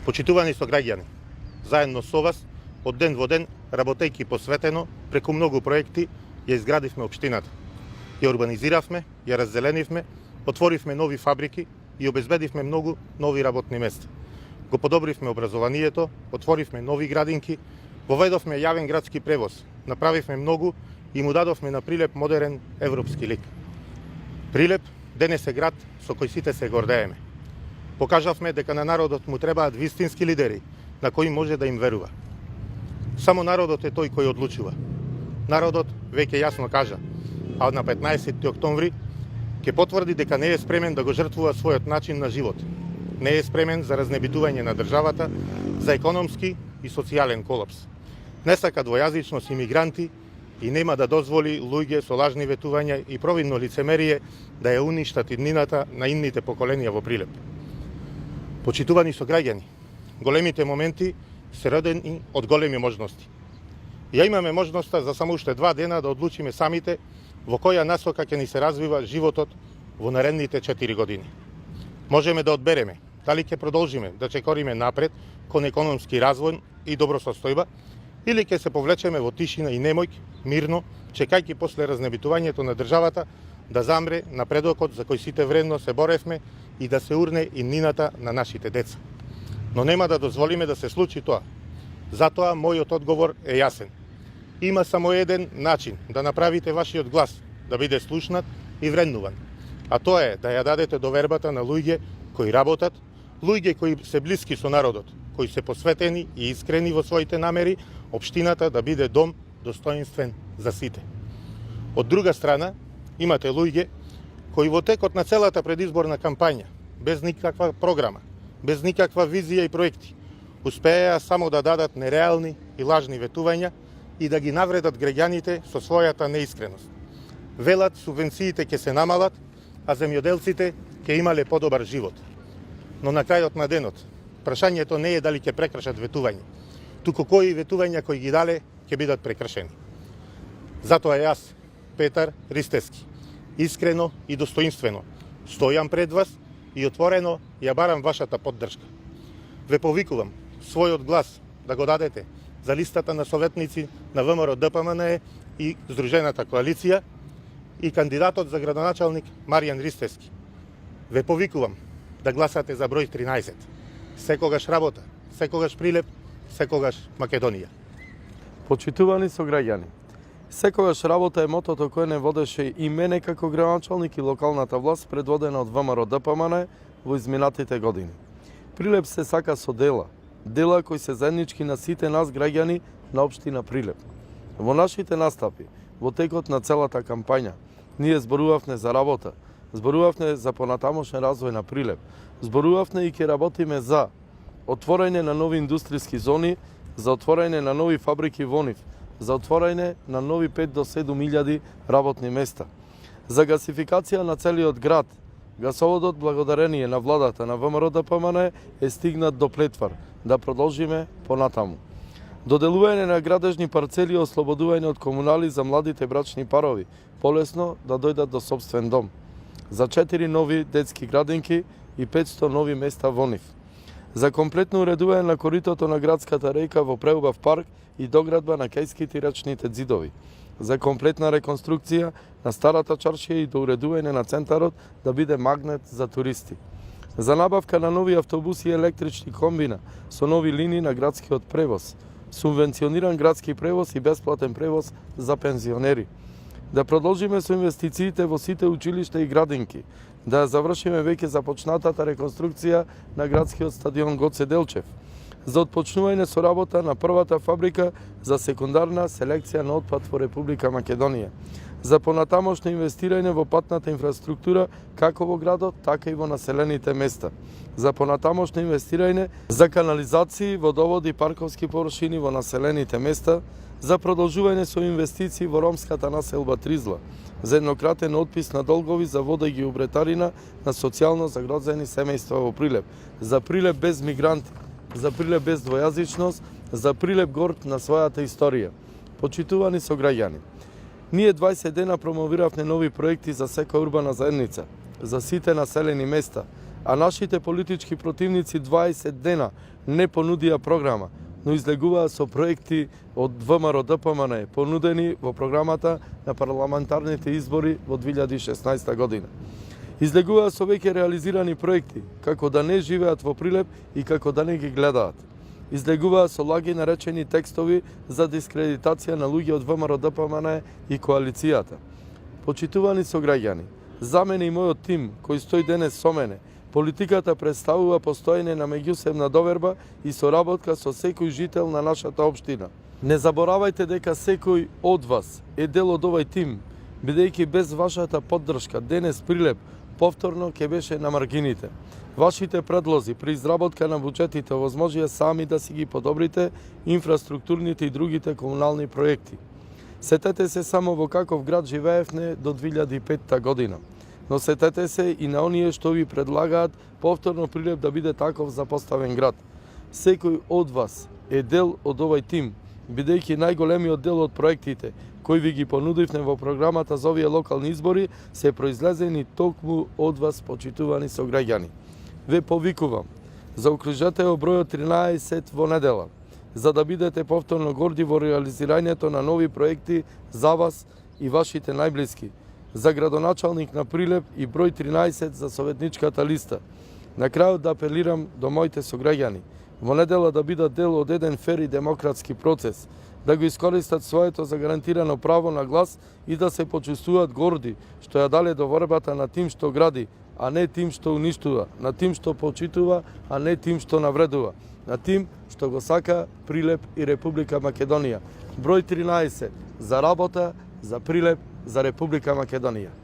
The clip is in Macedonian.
Почитувани сограѓани, заедно со вас, од ден во ден, работејќи посветено, преку многу проекти, ја изградивме општината. Ја урбанизиравме, ја раззеленивме, отворивме нови фабрики и обезбедивме многу нови работни места. Го подобривме образованието, отворивме нови градинки, воведовме јавен градски превоз, направивме многу и му дадовме на Прилеп модерен европски лик. Прилеп денес е град со кој сите се гордееме. Покажавме дека на народот му требаат вистински лидери, на кои може да им верува. Само народот е тој кој одлучува. Народот веќе јасно кажа, а на 15 октомври ќе потврди дека не е спремен да го жртвува својот начин на живот. Не е спремен за разнебитување на државата, за економски и социјален колапс. Не сака двојазичност и мигранти и нема да дозволи луѓе со лажни ветувања и провидно лицемерие да ја уништат иднината на идните поколенија во Прилеп. Почитувани сограѓани, големите моменти се родени од големи можности. Ја имаме можноста за само уште 2 дена да одлучиме самите во која насока ќе ни се развива животот во наредните 4 години. Можеме да одбереме дали ќе продолжиме да чекориме напред кон економски развој и добросостојба, или ќе се повлечеме во тишина и немој, мирно, чекајќи после разнебитувањето на државата да замре напредокот за кој сите вредно се боревме и да се урне иднината на нашите деца. Но нема да дозволиме да се случи тоа. Затоа мојот одговор е јасен. Има само еден начин да направите вашиот глас да биде слушнат и вреднуван. А тоа е да ја дадете довербата на луѓе кои работат, луѓе кои се блиски со народот, кои се посветени и искрени во своите намери, општината да биде дом достоинствен за сите. Од друга страна, имате луѓе кои во текот на целата предизборна кампања, без никаква програма, без никаква визија и проекти, успееа само да дадат нереални и лажни ветувања и да ги навредат граѓаните со својата неискреност. Велат субвенциите ќе се намалат, а земјоделците ќе имале подобар живот. Но на крајот на денот, прашањето не е дали ќе прекршат ветување, туку кои ветувања кои ги дале ќе бидат прекршени. Затоа јас, Петар Ристевски, искрено и достоинствено стојам пред вас и отворено ја барам вашата поддршка. Ве повикувам својот глас да го дадете за листата на советници на ВМРО ДПМНЕ и Здружената коалиција и кандидатот за градоначалник Маријан Ристевски. Ве повикувам да гласате за број 13. Секогаш работа, секогаш Прилеп, секогаш Македонија. Почитувани сограѓани, секогаш работа е мотото кое не водеше и мене како градоначалник и локалната власт предводена од ВМРО ДПМНЕ во изминатите години. Прилеп се сака со дела кои се заеднички на сите нас граѓани на општина Прилеп. Во нашите настапи, во текот на целата кампања, ние зборувавме за работа, зборувавме за понатамошен развој на Прилеп, зборувавме и ќе работиме за отворање на нови индустријски зони, за отворање на нови фабрики во нив, за отворање на нови 5 до 7.000 работни места, за гасификација на целиот град. Гасоводот, благодарение на владата на ВМРО ДПМНЕ, е стигнат до Плетвар, да продолжиме понатаму. Доделување на градежни парцели и ослободување од комунали за младите брачни парови, полесно да дојдат до собствен дом. За 4 нови детски градинки и 500 нови места во нив. За комплетно уредување на коритото на градската река во преубав парк и доградба на кајските речните ѕидови. За комплетна реконструкција на старата чаршија и доуредување на центарот да биде магнет за туристи. За набавка на нови автобуси и електрични комбина со нови линии на градскиот превоз, субвенциониран градски превоз и бесплатен превоз за пензионери. Да продолжиме со инвестициите во сите училишта и градинки, да ја завршиме веќе започнатата реконструкција на градскиот стадион Гоце Делчев, за отпочнување со работа на првата фабрика за секундарна селекција на отпад во Република Македонија, за понатамошно инвестирање во патната инфраструктура како во градот, така и во населените места, за понатамошно инвестирање за канализации, водоводи и парковски површини во населените места, за продолжување со инвестиции во ромската населба Тризла, за еднократен отпис на долгови за вода и геобретарина на социјално загрозени семејства во Прилеп, за Прилеп без мигранти, за Прилеп без двојазичност, за Прилеп горд на својата историја. Почитувани сограѓани, ние 20 дена промовиравме нови проекти за секоја урбана заедница, за сите населени места, а нашите политички противници 20 дена не понудија програма, но излегуваа со проекти од ВМРО ДПМН понудени во програмата на парламентарните избори во 2016 година. Излегуваа со веќе реализирани проекти, како да не живеат во Прилеп и како да не ги гледаат. Излегуваа со лаги наречени текстови за дискредитација на луѓе од ВМРО ДПМН и коалицијата. Почитувани сограѓани, за мене и мојот тим, кој стои денес со мене, политиката представува постоење на меѓусебна доверба и соработка со секој жител на нашата општина. Не заборавајте дека секој од вас е дел од овој тим, бидејќи без вашата поддршка денес Прилеп повторно ќе беше на маргините. Вашите предлози при изработка на буџетите овозможија сами да си ги подобрите инфраструктурните и другите комунални проекти. Сетете се само во каков град живеевме до 2005 година. Но сетете се и на оние што ви предлагаат повторно Прилеп да биде таков запоставен град. Секој од вас е дел од овој тим, бидејќи најголемиот дел од проектите кои ви ги понудивме во програмата за овие локални избори се произлезени токму од вас, почитувани сограѓани. Ве повикувам, заокружете бројот 13 во недела, за да бидете повторно горди во реализирањето на нови проекти за вас и вашите најблиски, за градоначалник на Прилеп и број 13 за советничката листа. На крајот да апелирам до моите сограѓани, во недела да бидат дел од еден фер и демократски процес, да го искористат своето загарантирано право на глас и да се почувствуваат горди што ја дале до борбата на тим што гради, а не тим што уништува, на тим што почитува, а не тим што навредува, на тим што го сака Прилеп и Република Македонија. Број 13 за работа, за Прилеп, за Република Македонија.